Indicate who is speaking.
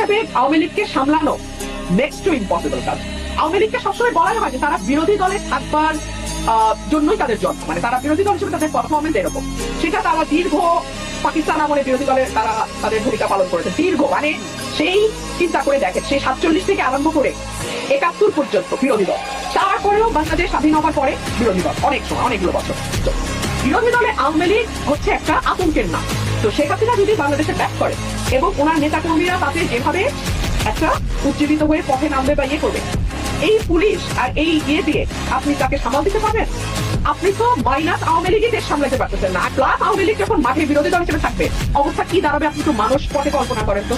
Speaker 1: হিসাবে আওয়ামী লীগকে সামলানো নেক্সট টু ইম্পসিবল কাজ। আওয়ামী লীগকে সবসময় বলাই হয় যে তারা বিরোধী দলে থাকবার জন্যই তাদের জন্ম, মানে তারা বিরোধী দল হিসেবে তাদের পারফরমেন্স এরকম। সেটা তারা দীর্ঘ পাকিস্তান আমলে বিরোধী দলে তারা তাদের ভূমিকা পালন করেছে দীর্ঘ, মানে সেই চিন্তা করে দেখেন সেই 47 থেকে আরম্ভ করে 71 পর্যন্ত বিরোধী দল, তারপরেও বাংলাদেশ স্বাধীন হওয়ার পরে বিরোধী দল অনেক সময় অনেকগুলো বছর। বিরোধী দলে আওয়ামী লীগ হচ্ছে একটা আতঙ্কের নাম। তো শেখ হাসিনা যদি বাংলাদেশে ব্যাক করে এবং ওনার নেতা কর্মীরা তাতে যেভাবে একটা উজ্জীবিত হয়ে পথে নামবে বা ইয়ে করবে, এই পুলিশ আর এই ইয়ে দিয়ে আপনি তাকে সামাল দিতে পারবেন? আপনি তো মাইনাস আওয়ামী লীগই দেশ সামলাতে পারতেছেন না, প্লাস আওয়ামী লীগ যখন মাঠে বিরোধী দল হিসেবে থাকবে অবস্থা কি দাঁড়াবে আপনি তো মানুষ পথে কল্পনা করেন তো।